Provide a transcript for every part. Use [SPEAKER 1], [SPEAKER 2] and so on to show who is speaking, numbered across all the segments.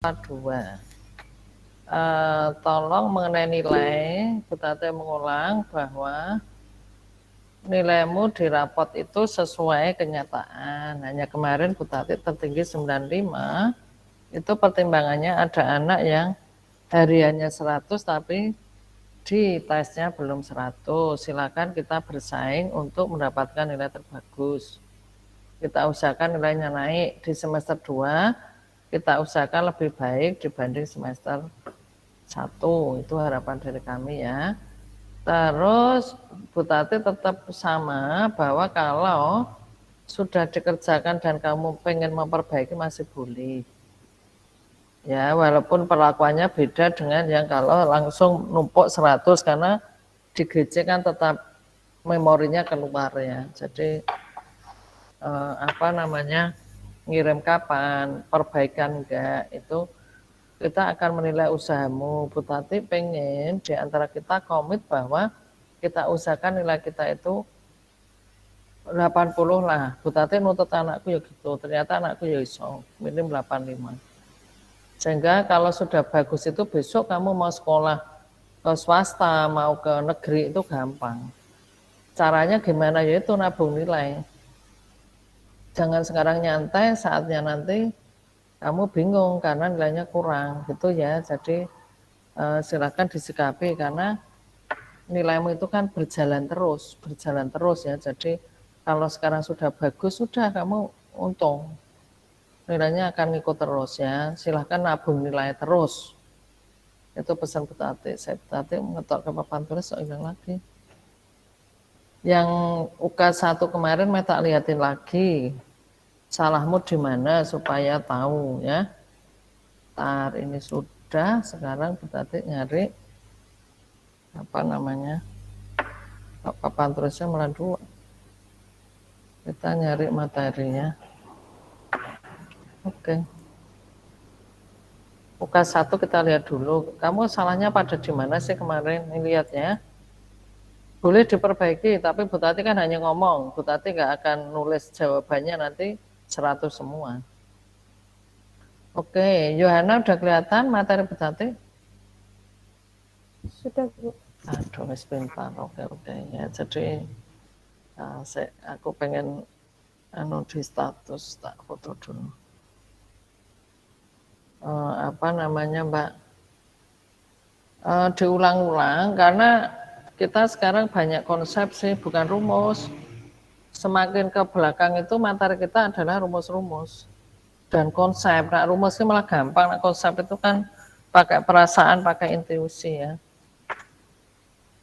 [SPEAKER 1] 2. Tolong mengenai nilai, Bu Tati mengulang bahwa nilaimu di rapot itu sesuai kenyataan. Hanya kemarin Bu Tati tertinggi 95, itu pertimbangannya ada anak yang hariannya 100 tapi di tesnya belum 100. Silakan kita bersaing untuk mendapatkan nilai terbagus. Kita usahakan nilainya naik di semester 2, kita usahakan lebih baik dibanding semester 1. Itu harapan dari kami ya. Terus Bu Tati tetap sama bahwa kalau sudah dikerjakan dan kamu pengen memperbaiki masih boleh. Ya, walaupun perlakuannya beda dengan yang kalau langsung numpuk 100 karena di GC kan tetap memorinya keluar ya. Jadi ngirim kapan, perbaikan enggak, itu kita akan menilai usahamu. Bu Tati pengen di antara kita komit bahwa kita usahakan nilai kita itu 80 lah. Bu Tati nuntut anakku ya gitu, ternyata anakku ya iso, minim 85. Sehingga kalau sudah bagus itu besok kamu mau sekolah ke swasta, mau ke negeri itu gampang. Caranya gimana? Yaitu nabung nilai. Jangan sekarang nyantai, saatnya nanti kamu bingung karena nilainya kurang gitu ya. Jadi silakan disikapi karena nilaimu itu kan berjalan terus ya. Jadi kalau sekarang sudah bagus, sudah kamu untung. Nilainya akan ikut terus ya. Silahkan nabung nilai terus. Itu pesan Bu Tati. Saya Bu Tati ngetok ke papan tulis, hilang lagi. Yang UK1 kemarin saya tak lihatin lagi. Salahmu di mana supaya tahu ya. Tar ini sudah, sekarang Bu Tati nyari apa namanya? Papan tulisnya malah 2. Kita nyari materinya. Oke. UK1 kita lihat dulu. Kamu salahnya pada di mana sih kemarin? Ini lihatnya. Boleh diperbaiki, tapi Bu Tati kan hanya ngomong. Bu Tati nggak akan nulis jawabannya nanti 100 semua. Oke, Yohana udah kelihatan materi Bu Tati?
[SPEAKER 2] Sudah, Bu.
[SPEAKER 1] Aduh, sebentar. Oke ya. Jadi aku pengen di status, tak foto dulu. Apa namanya Mbak? Diulang-ulang karena kita sekarang banyak konsep sih, bukan rumus. Semakin ke belakang itu materi kita adalah rumus-rumus dan konsep. Nah, rumusnya malah gampang, nah, konsep itu kan pakai perasaan, pakai intuisi ya.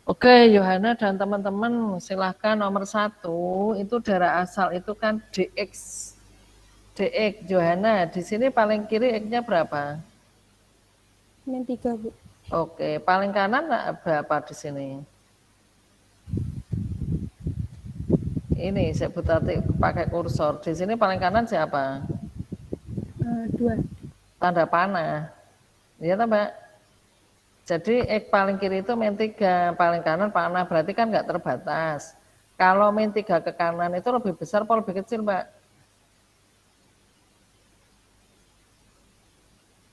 [SPEAKER 1] Oke, Yohana dan teman-teman silahkan nomor 1 itu darah asal itu kan dx. dx, Yohana di sini paling kiri x-nya berapa?
[SPEAKER 2] Min 3, Bu.
[SPEAKER 1] Oke, paling kanan berapa di sini? Ini saya Bu Tati pakai kursor. Di sini paling kanan siapa?
[SPEAKER 2] 2.
[SPEAKER 1] Tanda panah. Iya tak, Mbak? Jadi X paling kiri itu min 3, paling kanan panah, berarti kan nggak terbatas. Kalau min 3 ke kanan itu lebih besar atau lebih kecil, Mbak?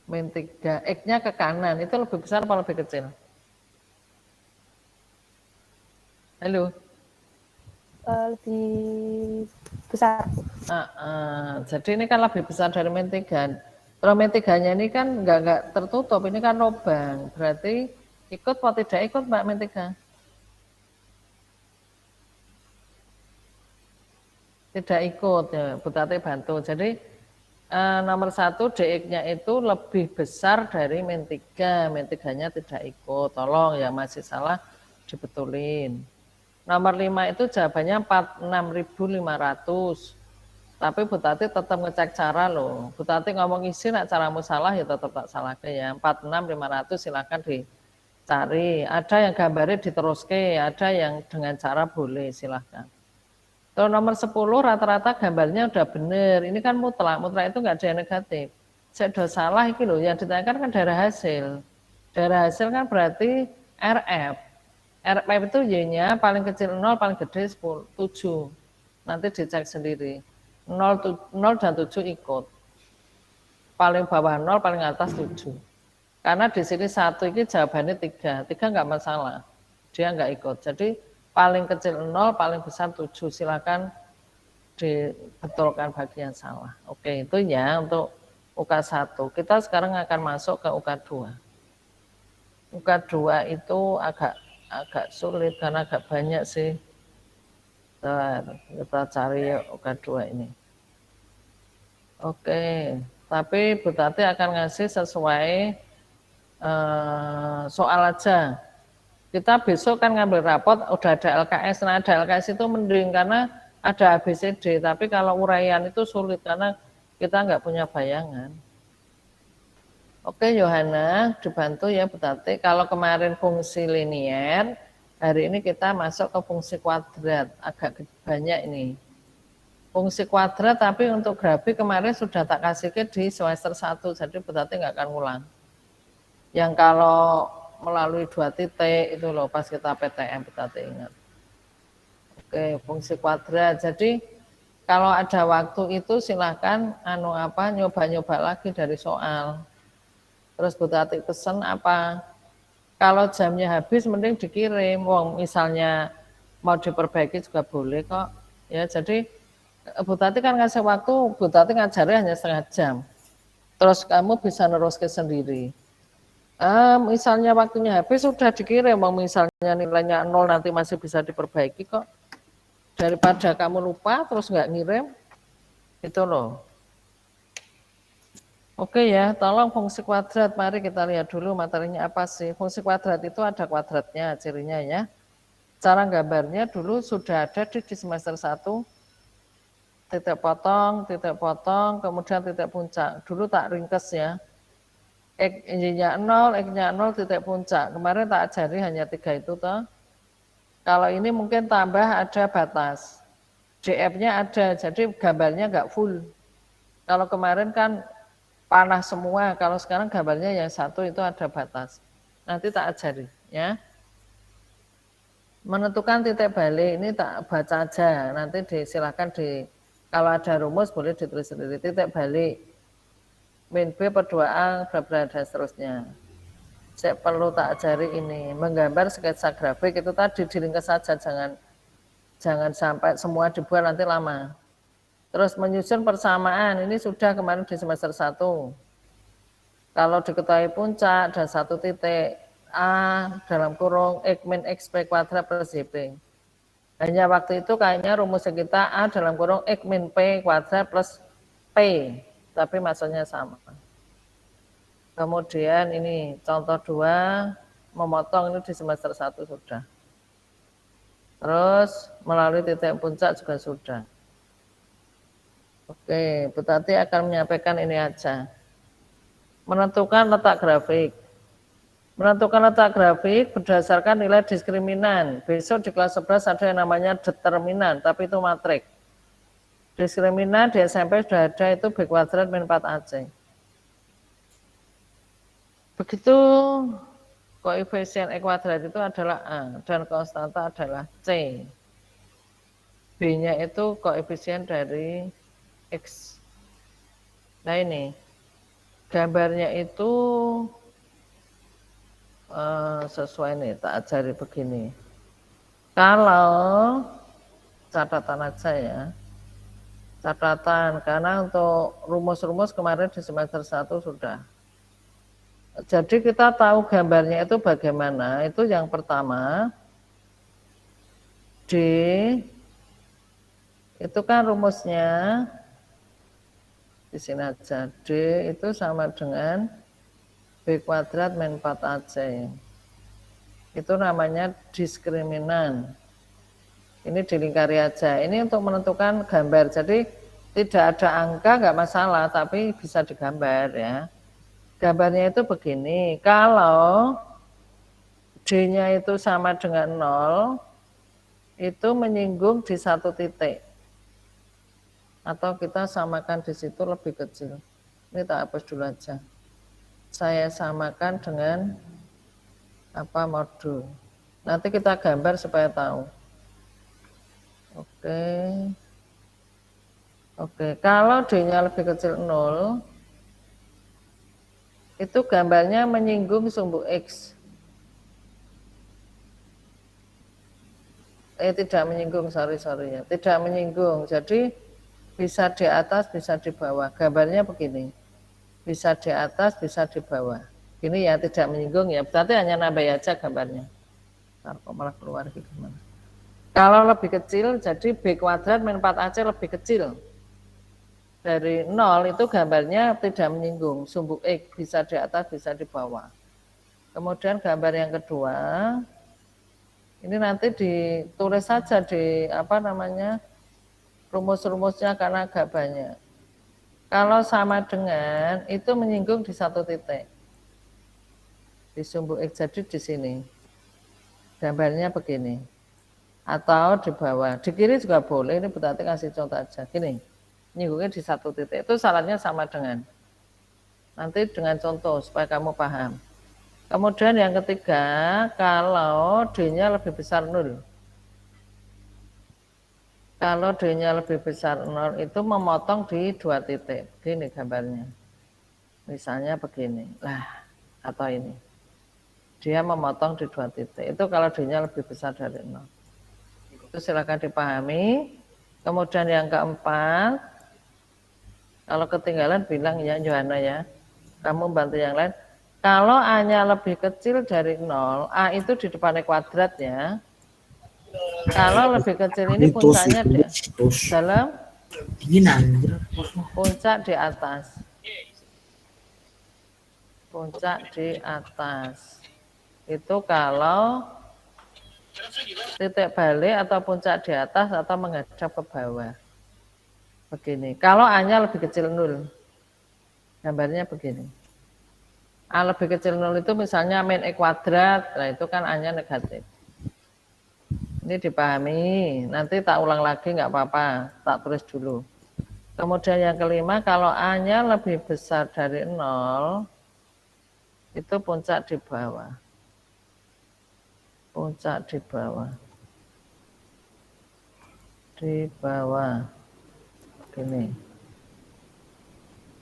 [SPEAKER 1] Min 3, X-nya ke kanan itu lebih besar atau lebih kecil? Halo?
[SPEAKER 2] Lebih besar.
[SPEAKER 1] Jadi ini kan lebih besar dari min 3. Kalau min 3-nya ini kan nggak tertutup, ini kan lubang. Berarti ikut atau tidak ikut, Mbak, min 3? Tidak ikut ya, Bu Tati bantu. Jadi nomor 1 DX-nya itu lebih besar dari min 3, min 3-nya tidak ikut. Tolong ya, masih salah dibetulin. Nomor 5 itu jawabannya 46.500. Tapi Bu Tati tetap ngecek cara loh. Bu Tati ngomong isi, nak caramu salah ya tetap tak salah ke ya. 46.500 silakan dicari. Ada yang gambarnya diteruske, ada yang dengan cara boleh silahkan. Kalau nomor 10 rata-rata gambarnya udah bener. Ini kan mutlak itu nggak ada yang negatif. Saya udah salah ini loh, yang ditanyakan kan darah hasil. Darah hasil kan berarti RF. RF itu Y-nya paling kecil 0, paling gede 7. Nanti dicek sendiri. 0 dan 7 ikut. paling bawah 0, paling atas 7. Karena di sini 1 ini jawabannya 3. 3 nggak masalah. Dia nggak ikut. Jadi paling kecil 0, paling besar 7. Silakan dibetulkan bagian salah. Oke, itu ya untuk UK1. Kita sekarang akan masuk ke UK2. UK2 itu agak sulit karena agak banyak sih. Kita cari UK2 ini. Oke, tapi Bu Tati akan ngasih sesuai soal aja. Kita besok kan ngambil rapot udah ada LKS. Nah, ada LKS itu mending karena ada ABCD, tapi kalau uraian itu sulit karena kita nggak punya bayangan. Oke, Yohana, dibantu ya Bu Tati. Kalau kemarin fungsi linier, hari ini kita masuk ke fungsi kuadrat. Agak banyak ini. Fungsi kuadrat, tapi untuk grafik kemarin sudah tak kasih ke di semester 1, jadi Bu Tati nggak akan ulang. Yang kalau melalui 2 titik itu loh pas kita PTM, Bu Tati ingat. Oke, fungsi kuadrat. Jadi kalau ada waktu itu silahkan nyoba-nyoba lagi dari soal. Terus Bu Tati pesen apa? Kalau jamnya habis mending dikirim. Wong misalnya mau diperbaiki juga boleh kok. Ya, jadi Bu Tati kan ngasih waktu, Bu Tati ngajarnya hanya setengah jam. Terus kamu bisa neruskan sendiri. Misalnya waktunya habis sudah dikirim, misalnya nilainya 0 nanti masih bisa diperbaiki kok. Daripada kamu lupa terus nggak ngirim, itu loh. Oke ya, tolong fungsi kuadrat, mari kita lihat dulu materinya apa sih. Fungsi kuadrat itu ada kuadratnya, cirinya ya. Cara gambarnya dulu sudah ada di semester 1, titik potong, kemudian titik puncak. Dulu tak ringkes ya. X-nya 0, X-nya 0, titik puncak. Kemarin tak ajari hanya 3 itu toh. Kalau ini mungkin tambah ada batas. DF-nya ada, jadi gambarnya nggak full. Kalau kemarin kan panah semua, kalau sekarang gambarnya yang 1 itu ada batas. Nanti tak ajari ya. Menentukan titik balik ini tak baca aja, nanti silakan kalau ada rumus boleh ditulis sendiri. Titik balik min B per 2A dan seterusnya. Saya perlu tak ajari ini, menggambar sketsa grafik itu tadi diringkas saja, jangan sampai semua dibuat nanti lama. Terus menyusun persamaan, ini sudah kemarin di semester 1. Kalau diketahui puncak dan 1 titik A dalam kurung X min XP kuadrat plus YP. Hanya waktu itu kayaknya rumusnya kita A dalam kurung X min P kuadrat plus P, tapi maksudnya sama. Kemudian ini contoh 2, memotong ini di semester 1 sudah. Terus melalui titik puncak juga sudah. Oke, Bu Tati akan menyampaikan ini aja. Menentukan letak grafik. Menentukan letak grafik berdasarkan nilai diskriminan. Besok di kelas 11 ada yang namanya determinan, tapi itu matrik. Diskriminan di SMP sudah ada, itu B kuadrat min 4AC. Begitu koefisien E kuadrat itu adalah A dan konstanta adalah C. B-nya itu koefisien dari X. Nah ini, gambarnya itu sesuai nih, tak ajari begini. Kalau catatan aja ya, catatan karena untuk rumus-rumus kemarin di semester 1 sudah. Jadi kita tahu gambarnya itu bagaimana. Itu yang pertama, D itu kan rumusnya di sini aja. D itu sama dengan B kuadrat min 4AC. Itu namanya diskriminan. Ini dilingkari aja. Ini untuk menentukan gambar. Jadi tidak ada angka nggak masalah, tapi bisa digambar ya. Gambarnya itu begini. Kalau D-nya itu sama dengan 0, itu menyinggung di 1 titik. Atau kita samakan di situ lebih kecil. Ini tak hapus dulu aja. Saya samakan dengan modul. Nanti kita gambar supaya tahu. Oke. Kalau D-nya lebih kecil 0, Itu gambarnya menyinggung sumbu X. Tidak menyinggung, sorry ya. Tidak menyinggung, jadi bisa di atas, bisa di bawah. Gambarnya begini, bisa di atas, bisa di bawah. Ini ya tidak menyinggung ya, berarti hanya nambah aja gambarnya. Ntar kok malah keluar gimana. Kalau lebih kecil, jadi B kuadrat min 4AC lebih kecil. Dari 0 itu gambarnya tidak menyinggung, sumbu X bisa di atas, bisa di bawah. Kemudian gambar yang kedua, ini nanti ditulis saja di apa namanya, rumus-rumusnya karena agak banyak. Kalau sama dengan, itu menyinggung di satu titik. Di sumbu X, jadi di sini. Gambarnya begini. Atau di bawah. Di kiri juga boleh, ini berarti kasih contoh aja. Gini, menyinggungnya di satu titik. Itu syaratnya sama dengan. Nanti dengan contoh supaya kamu paham. Kemudian yang ketiga, kalau D-nya lebih besar 0. Kalau D-nya lebih besar 0 itu memotong di 2 titik. Begini gambarnya. Misalnya begini. Lah, atau ini. Dia memotong di 2 titik. Itu kalau D-nya lebih besar dari 0. Itu silakan dipahami. Kemudian yang keempat, kalau ketinggalan bilang ya Johanna ya. Kamu bantu yang lain. Kalau A-nya lebih kecil dari 0, A itu di depannya kuadrat ya. Kalau lebih kecil ini puncaknya di dalam puncak di atas. Puncak di atas. Itu kalau titik balik atau puncak di atas atau menghadap ke bawah. Begini. Kalau A-nya lebih kecil 0. Gambarnya begini. A lebih kecil 0 itu misalnya min E kuadrat. Nah itu kan A-nya negatif. Ini dipahami. Nanti tak ulang lagi nggak apa-apa. Tak tulis dulu. Kemudian yang kelima, kalau A-nya lebih besar dari 0, itu puncak di bawah. Puncak di bawah. Di bawah. Begini.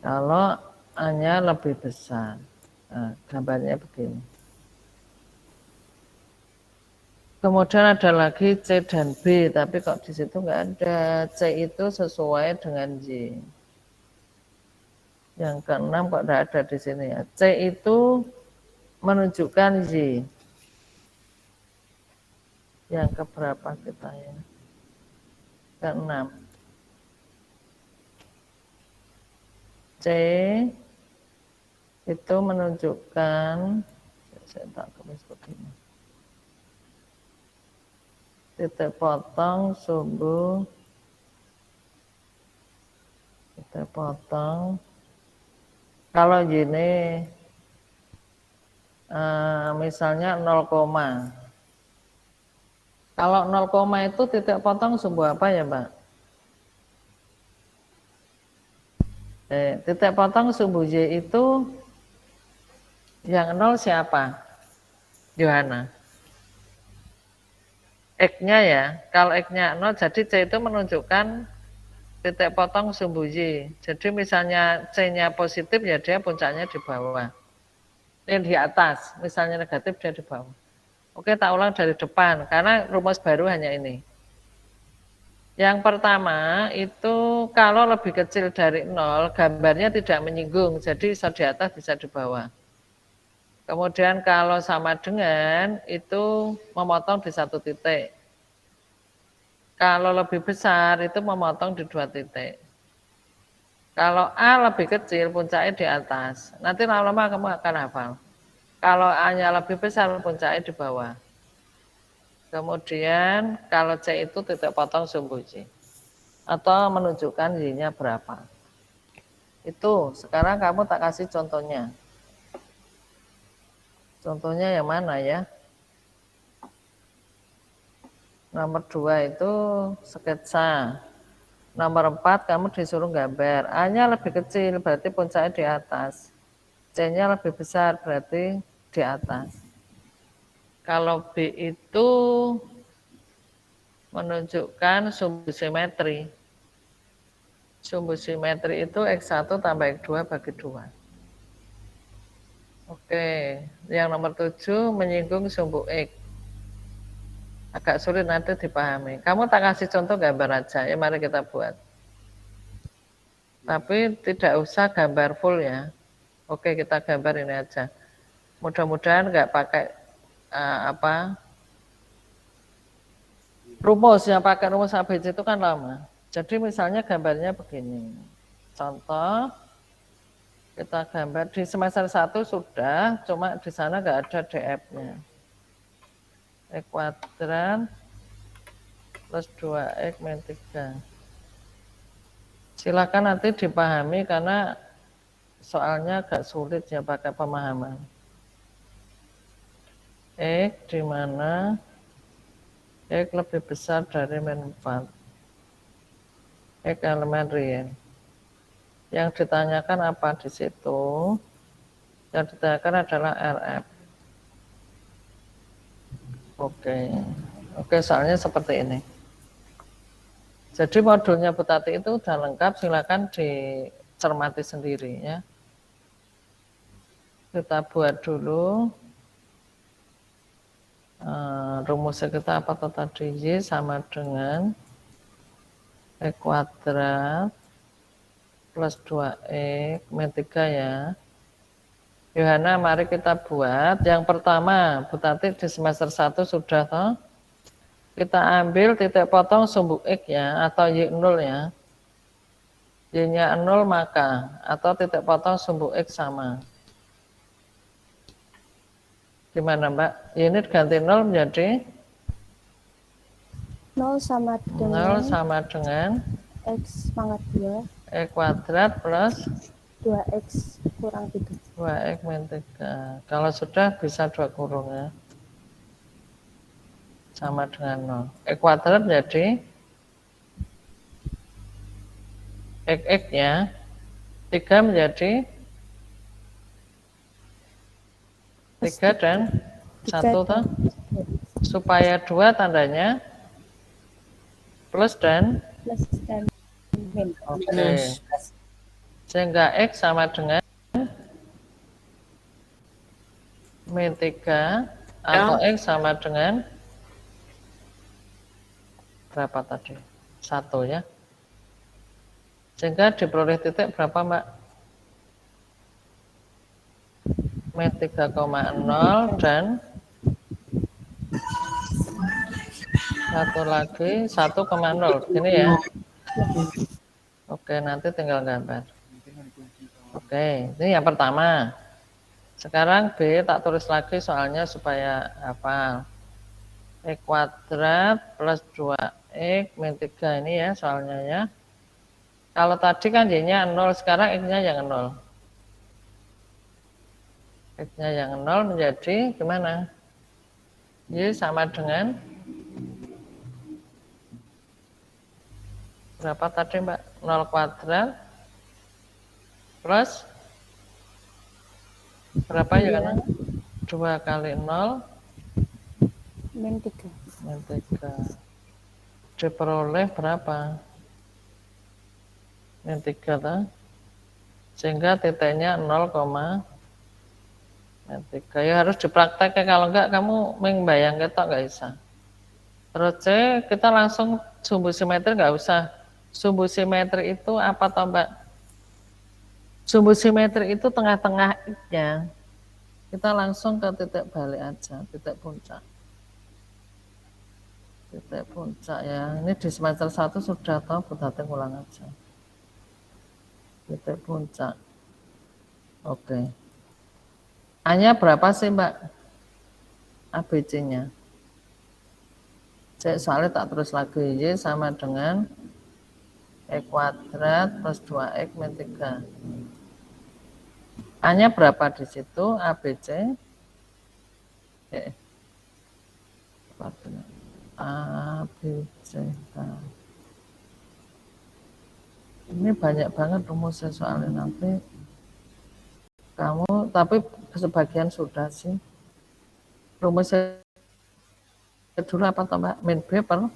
[SPEAKER 1] Kalau A-nya lebih besar. Nah, gambarnya begini. Kemudian ada lagi C dan B, tapi kok di situ nggak ada. C itu sesuai dengan Y. Yang keenam kok tidak ada di sini ya. C itu menunjukkan Y. Yang keberapa kita ya? Keenam. C itu menunjukkan, saya tak tulis begini. Titik potong sumbu, titik potong. Kalau gini, misalnya 0, kalau 0, itu titik potong sumbu apa ya, Mbak? Titik potong sumbu Y itu yang 0 siapa? Johanna. X-nya ya, kalau X-nya 0, jadi C itu menunjukkan titik potong sumbu Y. Jadi misalnya C-nya positif ya dia puncaknya di bawah. Ini di atas, misalnya negatif dia di bawah. Oke, tak ulang dari depan, karena rumus baru hanya ini. Yang pertama itu kalau lebih kecil dari 0, gambarnya tidak menyinggung, jadi bisa di atas, bisa di bawah. Kemudian kalau sama dengan, itu memotong di satu titik. Kalau lebih besar, itu memotong di 2 titik. Kalau A lebih kecil, puncaknya di atas. Nanti lama-lama kamu akan hafal. Kalau A-nya lebih besar, puncaknya di bawah. Kemudian kalau C itu titik potong sumbu Y. Atau menunjukkan Y-nya berapa. Itu, sekarang kamu tak kasih contohnya. Contohnya yang mana ya? Nomor 2 itu sketsa. Nomor 4 kamu disuruh gambar. A-nya lebih kecil, berarti puncaknya di atas. C-nya lebih besar, berarti di atas. Kalau B itu menunjukkan sumbu simetri. Sumbu simetri itu X1 tambah X2 bagi 2. Oke, yang nomor 7 menyinggung sumbu X. Agak sulit nanti dipahami. Kamu tak kasih contoh gambar aja, ya mari kita buat. Tapi tidak usah gambar full ya. Oke, kita gambar ini aja. Mudah-mudahan nggak pakai rumus. Yang pakai rumus ABC itu kan lama. Jadi misalnya gambarnya begini. Contoh, kita gambar di semester 1 sudah, cuma di sana nggak ada DF-nya. X kuadrat plus 2X min 3. Silakan nanti dipahami karena soalnya agak sulit ya pakai pemahaman. X di mana X lebih besar dari min 4. X elemen real. Yang ditanyakan apa di situ? Yang ditanyakan adalah RF. Oke, soalnya seperti ini. Jadi modulnya Bu Tati itu sudah lengkap, silakan dicermati sendiri ya. Kita buat dulu rumusnya kita apa tadi? Y sama dengan X kuadrat plus 2X min 3 ya. Yohana, mari kita buat. Yang pertama, Bu Tati di semester 1 sudah toh. Kita ambil titik potong sumbu X ya, atau Y0 ya. Y-nya 0 maka, atau titik potong sumbu X sama. Gimana Mbak? Y ini ganti 0 menjadi
[SPEAKER 2] 0 sama
[SPEAKER 1] 0
[SPEAKER 2] dengan
[SPEAKER 1] sama dengan
[SPEAKER 2] X pangkat 2.
[SPEAKER 1] X kuadrat plus
[SPEAKER 2] 2X kurang 3.
[SPEAKER 1] 2X min 3. Kalau sudah bisa 2 kurung ya. Sama dengan 0. X kuadrat jadi X ya. 3 menjadi 3 dan 1 toh. Supaya 2 tandanya plus dan
[SPEAKER 2] min.
[SPEAKER 1] Oke. Sehingga X sama dengan min 3 atau X sama dengan berapa tadi? 1 ya. Sehingga diperoleh titik berapa Mbak? Min 3,0 dan satu lagi 1,0. Begini ya. Oke, nanti tinggal gambar. Oke, ini yang pertama. Sekarang B tak tulis lagi soalnya supaya hafal. X kuadrat plus 2X min 3 ini ya soalnya ya. Kalau tadi kan Y-nya 0, sekarang X-nya yang 0. X-nya yang 0 menjadi gimana? Y sama dengan berapa tadi Mbak? 0 kuadrat plus berapa ya kan? 2 kali 0
[SPEAKER 2] min 3.
[SPEAKER 1] min 3. Diperoleh berapa? Min 3 toh. Sehingga titiknya 0, min 3. Ya harus dipraktekkan, kalau enggak kamu membayang ketok enggak bisa. Terus C kita langsung sumbu simetri enggak usah. Sumbu simetri itu apa toh Mbak? Sumbu simetri itu tengah-tengah X-nya. Kita langsung ke titik balik aja, titik puncak. Titik puncak ya. Ini di semester 1 sudah tahu, Bu Tati ulang aja. Titik puncak. Oke. A-nya berapa sih Mbak? ABC-nya. Soalnya tak terus lagi. Y sama dengan X kuadrat plus 2X min 3. A-nya berapa di situ? ABC. ABC. Ini banyak banget rumusnya soalnya nanti. Kamu, tapi sebagian sudah sih. Rumusnya dulu apa toh Mbak? Min B per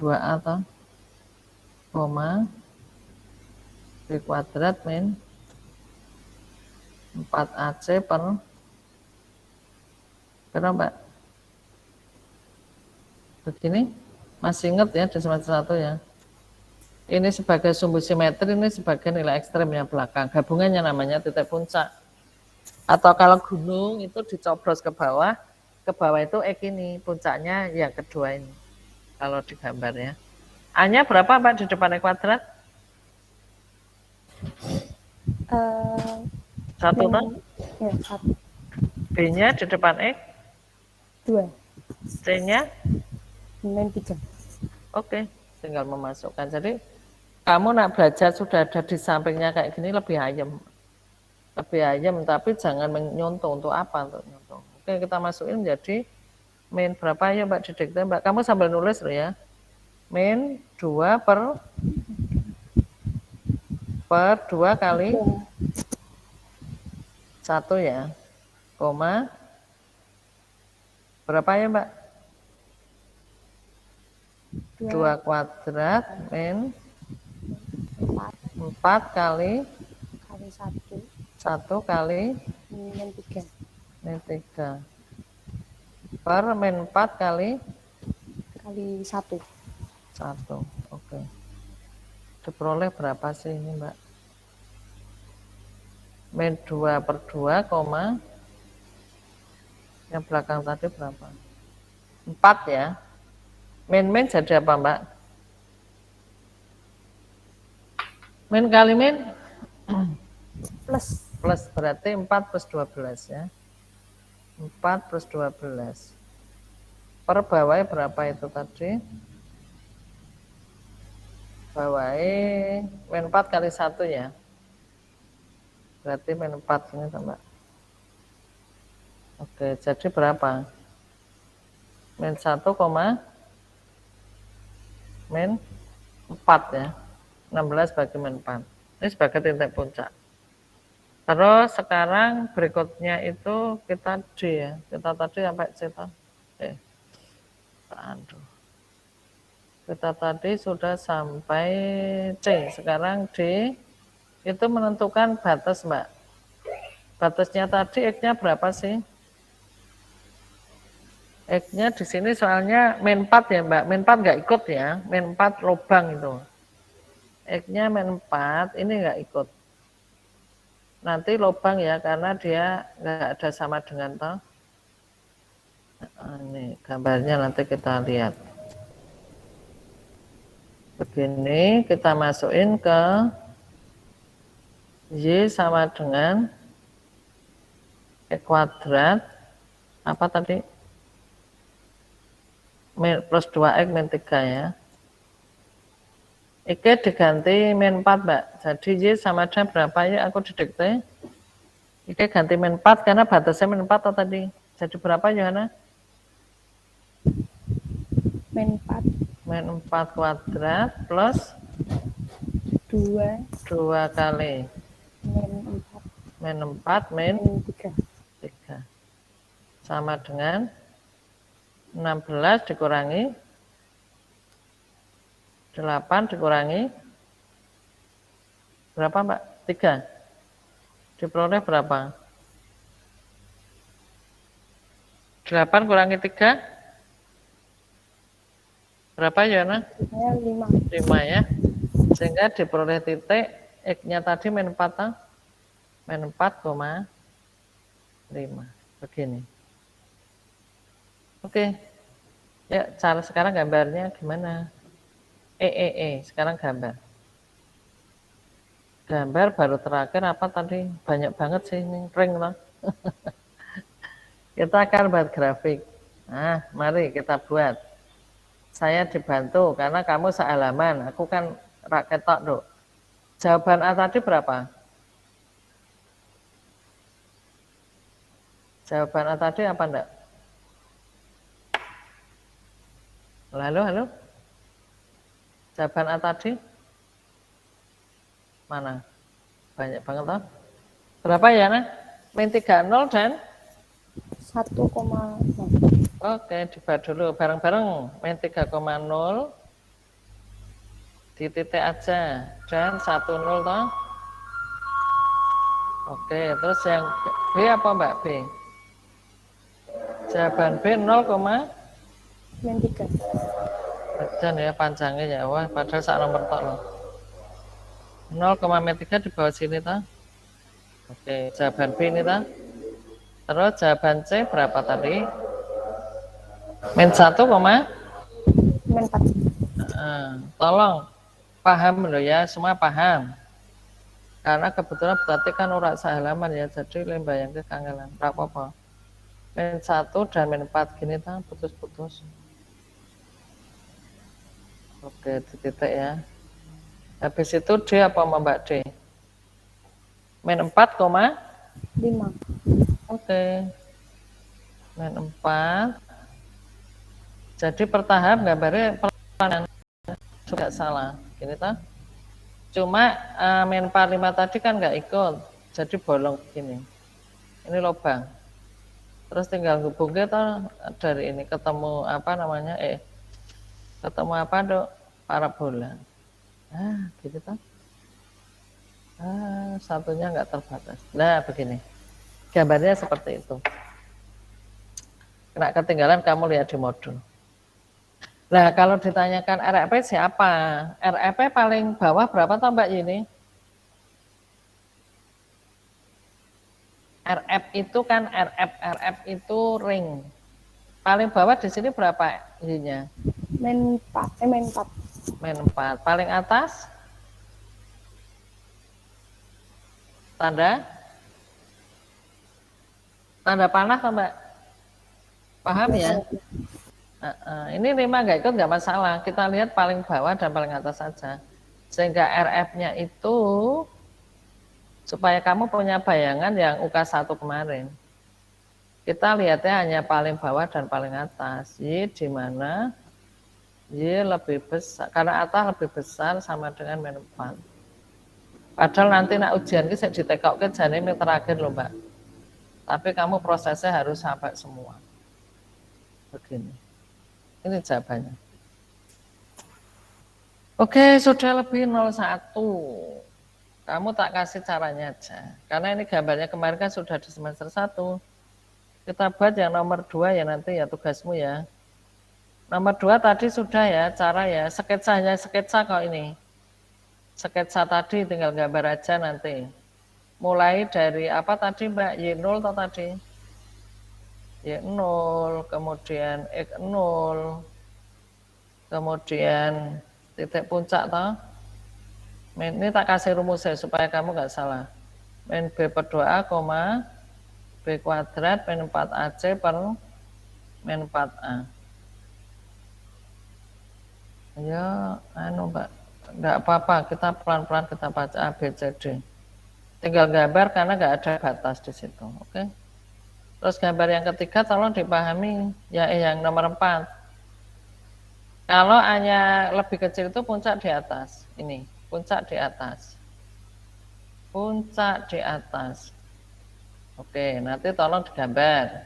[SPEAKER 1] 2A toh, koma B kuadrat min 4AC per berapa? Begini, masih ingat ya di semester 1 ya. Ini sebagai sumbu simetri, ini sebagai nilai ekstremnya belakang. Gabungannya namanya titik puncak. Atau kalau gunung itu dicoblos ke bawah itu X ini, puncaknya yang kedua ini. Kalau digambar ya. A-nya berapa Pak di depan X kuadrat? 1 toh?
[SPEAKER 2] Ya, 1.
[SPEAKER 1] B-nya di depan X?
[SPEAKER 2] 2.
[SPEAKER 1] C-nya?
[SPEAKER 2] Min 3.
[SPEAKER 1] Oke, tinggal memasukkan. Jadi kamu nak belajar sudah ada di sampingnya kayak gini lebih ayam. Lebih ayam, tapi jangan menyontoh. Untuk apa untuk nyontoh? Oke, kita masukin menjadi min berapa ya Mbak didikte Mbak? Kamu sambil nulis loh ya. Min 2 per 2 kali 1 ya. Koma. Berapa ya Mbak? 2 kuadrat min 4 kali 1 kali
[SPEAKER 2] min 3.
[SPEAKER 1] min 3 per min 4 kali
[SPEAKER 2] 1.
[SPEAKER 1] Oke. Diperoleh berapa sih ini Mbak? Min 2 per 2, koma yang belakang tadi berapa? 4 ya. Min jadi apa Mbak? Min kali min? Plus berarti 4 plus 12 ya. 4 plus 12. Per bawahnya berapa itu tadi? Bawahnya min 4 kali 1 ya. Berarti min 4 ini Mbak. Oke, jadi berapa? Min 1, min 4 ya. 16 bagi min 4. Ini sebagai titik puncak. Terus sekarang berikutnya itu kita D ya. Kita tadi sampai C. Aduh. Kita tadi sudah sampai C. Sekarang D itu menentukan batas Mbak. Batasnya tadi X-nya berapa sih? X-nya di sini soalnya min 4 ya Mbak. Min 4 nggak ikut ya. Min 4 lubang itu. X-nya min 4 ini nggak ikut. Nanti lubang ya karena dia nggak ada sama dengan toh. Ini gambarnya nanti kita lihat. Begini kita masukin ke Y sama dengan X kuadrat apa tadi? Plus 2X min 3 ya. X diganti min 4 Mbak. Jadi Y sama dengan berapa ya? Aku didikte. X ganti min 4 karena batasnya min 4 atau tadi. Jadi berapa Yohana?
[SPEAKER 2] Min 4.
[SPEAKER 1] Min 4 kuadrat plus
[SPEAKER 2] 2
[SPEAKER 1] kali min 4 min 3. Sama dengan 16 dikurangi 8 dikurangi berapa Mbak? 3. Diperoleh berapa? 8 kurangi 3 berapa Yana?
[SPEAKER 2] 5
[SPEAKER 1] ya. Sehingga diperoleh titik X-nya tadi min 4 min 4,5 begini. Oke. Ya, cara sekarang gambarnya gimana? Sekarang gambar. Gambar baru terakhir apa tadi? Banyak banget sih ini, ring loh. Kita akan buat grafik. Nah, mari kita buat. Saya dibantu karena kamu sehalaman, aku kan rakyat tok, Dok. Jawaban A tadi berapa? Jawaban A tadi apa enggak? Halo? Jawaban A tadi? Mana? Banyak banget toh. Berapa ya, Nah? Min 30 dan
[SPEAKER 2] 1,0.
[SPEAKER 1] Oke, dibuat dulu bareng-bareng. Min 3,0 di titik aja dan 10 toh. Oke, terus yang B apa Mbak B? Jawaban B 0,
[SPEAKER 2] min 3.
[SPEAKER 1] dan ya panjangnya ya, wah padahal sak nomor tok loh. 0,3 di bawah sini toh. Oke, jawaban B ini toh. Terus jawaban C berapa tadi? Min 1,
[SPEAKER 2] min 4.
[SPEAKER 1] tolong paham loh ya, semua paham. Karena kebetulan berarti kan urak sehalaman ya, jadi lembayang ke kangelan. Tak apa-apa. Min 1 dan min 4 gini toh, putus-putus. Oke, di titik ya. Habis itu D apa Mbak D? Min 4,
[SPEAKER 2] 5.
[SPEAKER 1] oke. Min 4. Jadi pertahap gambarnya pelan juga salah. Gini toh. Cuma min 45 tadi kan nggak ikut. Jadi bolong begini. Ini lubang. Terus tinggal hubungnya toh dari ini ketemu apa namanya? Ketemu apa dok? Parabola. Gitu toh. Satunya nggak terbatas. Nah, begini. Gambarnya seperti itu. Kena ketinggalan kamu lihat di modul. Nah, kalau ditanyakan RFP siapa? RFP paling bawah berapa toh Mbak Yini? RF itu kan RF itu ring. Paling bawah di sini berapa Y-nya?
[SPEAKER 2] Min 4. Min 4.
[SPEAKER 1] Min 4. Paling atas? Tanda panah toh Mbak? Paham ya? Ini 5 nggak ikut nggak masalah. Kita lihat paling bawah dan paling atas saja. Sehingga RF-nya itu supaya kamu punya bayangan yang UK1 kemarin. Kita lihatnya hanya paling bawah dan paling atas. Y di mana Y lebih besar, karena atas lebih besar sama dengan min 4. Padahal nanti nak ujian ini saya ditekok ke jane ini terakhir loh Mbak. Tapi kamu prosesnya harus sampai semua. Begini. Ini jawabannya. Oke, sudah lebih 01. Kamu tak kasih caranya aja. Karena ini gambarnya kemarin kan sudah di semester 1. Kita buat yang nomor 2 ya nanti ya tugasmu ya. Nomor 2 tadi sudah ya, cara ya, sketsa kok ini. Sketsa tadi tinggal gambar aja nanti. Mulai dari apa tadi Mbak? Y0 atau tadi? Y0, kemudian X0, kemudian titik puncak toh. Ini tak kasih rumusnya supaya kamu nggak salah. Min B per 2A, B kuadrat min 4AC per min 4A. Ya, Mbak, nggak apa-apa, kita pelan-pelan kita baca A, B, C, D. Tinggal gambar karena nggak ada batas di situ, oke? Terus gambar yang ketiga tolong dipahami, ya yang nomor 4. Kalau hanya lebih kecil itu puncak di atas, ini, puncak di atas. Puncak di atas. Oke, nanti tolong digambar.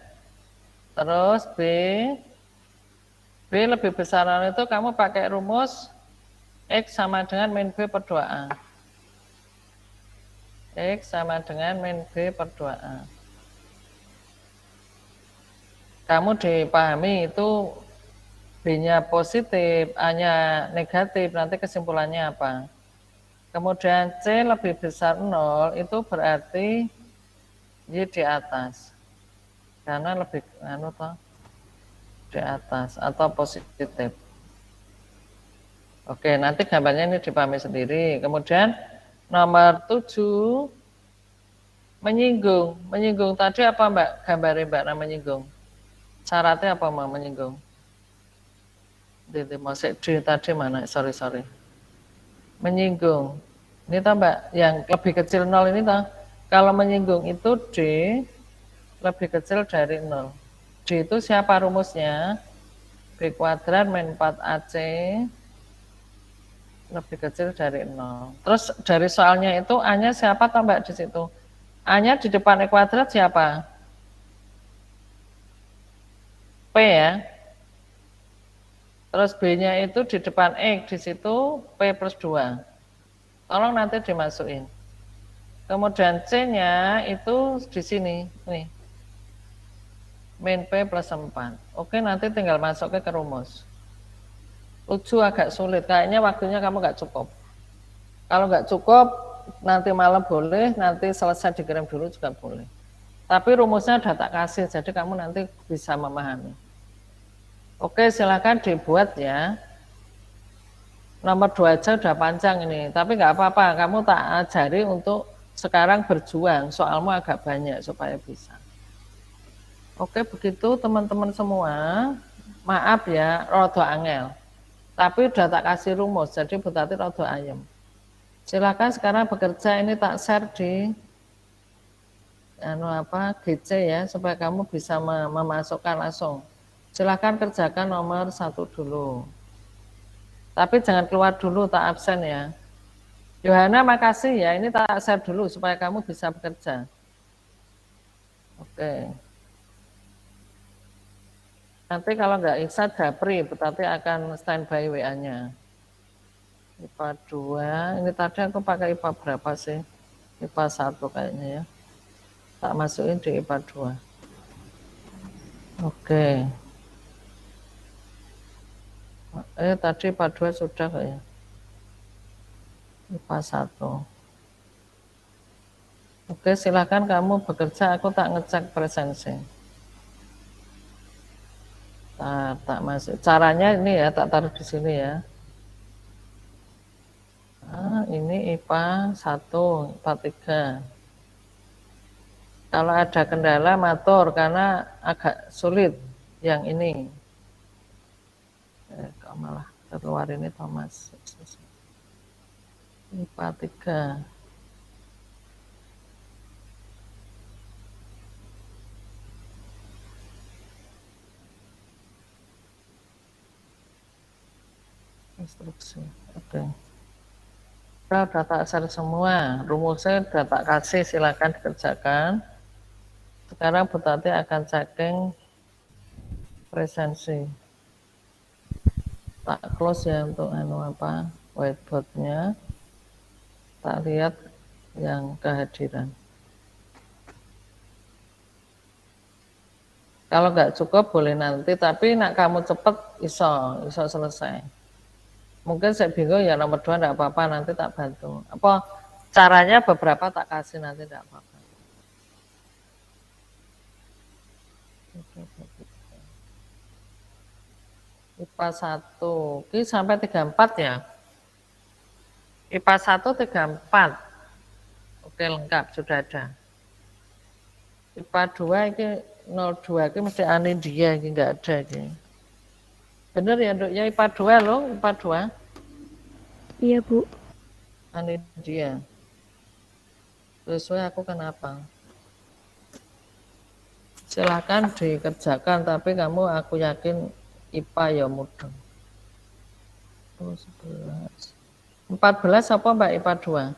[SPEAKER 1] Terus B lebih besar itu kamu pakai rumus X sama dengan min B per 2A. X sama dengan min B per 2A. Kamu dipahami itu B-nya positif, A-nya negatif, nanti kesimpulannya apa? Kemudian C lebih besar 0, itu berarti Y di atas. Karena lebih di atas atau positif. Oke, nanti gambarnya ini dipahami sendiri. Kemudian nomor 7 menyinggung. Menyinggung tadi apa Mbak? Gambarnya Mbak nama menyinggung. Syaratnya apa Mbak menyinggung? Masih D tadi mana? Sorry. Menyinggung. Ini toh Mbak, yang lebih kecil 0 ini toh. Kalau menyinggung itu D lebih kecil dari 0. D itu siapa rumusnya? B kuadrat min 4AC lebih kecil dari 0. Terus dari soalnya itu A-nya siapa toh Mbak di situ? A-nya di depan E kuadrat siapa? P ya. Terus B-nya itu di depan X, di situ P plus 2. Tolong nanti dimasukin. Kemudian C-nya itu di sini, nih. Min P plus 4. Oke, nanti tinggal masuknya ke rumus. 7 agak sulit, kayaknya waktunya kamu nggak cukup. Kalau nggak cukup, nanti malam boleh, nanti selesai dikirim dulu juga boleh. Tapi rumusnya udah tak kasih, jadi kamu nanti bisa memahami. Oke, silakan dibuat ya. Nomor 2 aja udah panjang ini, tapi nggak apa-apa, kamu tak ajari untuk sekarang berjuang, soalmu agak banyak supaya bisa. Oke, begitu teman-teman semua. Maaf ya, rodo angel. Tapi udah tak kasih rumus, jadi Bu Tati rodo ayem. Silakan sekarang bekerja, ini tak share di GC ya, supaya kamu bisa memasukkan langsung. Silakan kerjakan nomor 1 dulu. Tapi jangan keluar dulu, tak absen ya. Yohana makasih ya, ini tak share dulu supaya kamu bisa bekerja. Oke. Nanti kalau nggak bisa japri, berarti akan standby WA-nya. IPA 2, ini tadi aku pakai IPA berapa sih? IPA 1 kayaknya ya. Tak masukin di IPA 2. Oke. Tadi IPA 2 sudah kayaknya. IPA 1. Oke, silakan kamu bekerja, aku tak ngecek presensi. Tak masuk. Caranya ini ya, tak taruh di sini ya. Ini IPA 1, IPA 3. Kalau ada kendala matur karena agak sulit yang ini. Kok malah keluar ini Thomas. IPA 3. Instruksi. Oke. Kita udah tak share semua. Rumusnya udah tak kasih, silakan dikerjakan. Sekarang Bu Tati akan checking presensi. Tak close ya untuk whiteboardnya. Tak lihat yang kehadiran. Kalau nggak cukup boleh nanti, tapi nak kamu cepet iso selesai. Mungkin saya bingung ya nomor 2 enggak apa-apa, nanti tak bantu. Apa caranya beberapa tak kasih nanti enggak apa-apa. IPA 1, ini sampai 34 ya. IPA 1 34. Oke, lengkap sudah ada. IPA 2 ini 02 ini mesti Anindia ini enggak ada ini. Bener ya, Dok? Ya IPA 2 loh, IPA 2.
[SPEAKER 2] Iya, Bu.
[SPEAKER 1] Anindia. Sesuai aku kenapa? Silahkan dikerjakan, tapi kamu aku yakin IPA ya mudah. 11. 14 apa Mbak IPA 2?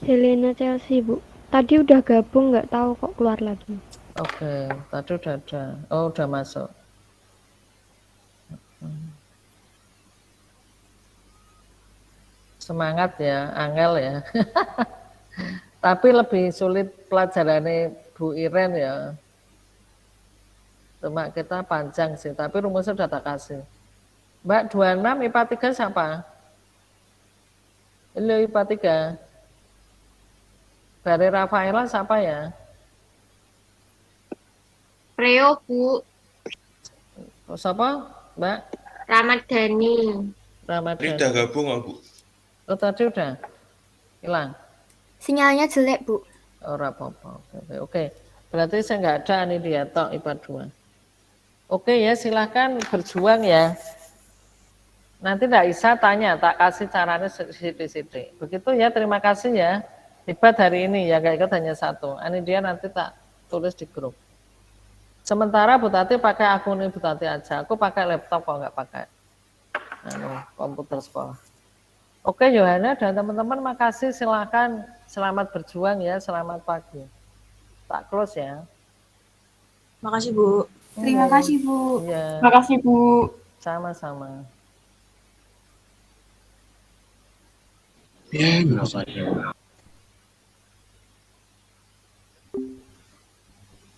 [SPEAKER 2] Helena Chelsea, Bu. Tadi udah gabung, nggak tahu kok keluar lagi.
[SPEAKER 1] Oke, tadi udah ada. Oh, udah masuk. Semangat ya, angel ya. Tapi lebih sulit pelajarannya Bu Iren ya. Cuma kita panjang sih, tapi rumusnya udah tak kasih. Mbak 26 IPA 3 siapa? Halo IPA 3. Bare Rafaela siapa ya?
[SPEAKER 3] Reo, Bu.
[SPEAKER 1] Siapa, Mbak?
[SPEAKER 3] Ramadhani.
[SPEAKER 1] Ramadhani.
[SPEAKER 4] Ini udah gabung, Bu.
[SPEAKER 1] Oh, tadi udah hilang.
[SPEAKER 3] Sinyalnya jelek, Bu.
[SPEAKER 1] Oh, apa-apa. Oke. Berarti saya nggak ada ini dia tok IPA 2. Oke ya, silahkan berjuang ya. Nanti enggak bisa tanya, tak kasih caranya sidik-sidik. Begitu ya, terima kasih ya. Hebat hari ini ya, nggak ikut hanya 1. Ini dia nanti tak tulis di grup. Sementara Bu Tati pakai akun Bu Tati aja. Aku pakai laptop kok nggak pakai komputer sekolah. Oke Yohana dan teman-teman makasih, silakan selamat berjuang ya, selamat pagi. Tak close ya.
[SPEAKER 3] Makasih, Bu. Terima kasih, Bu.
[SPEAKER 1] Iya.
[SPEAKER 3] Makasih, Bu.
[SPEAKER 1] Sama-sama.
[SPEAKER 4] Ya,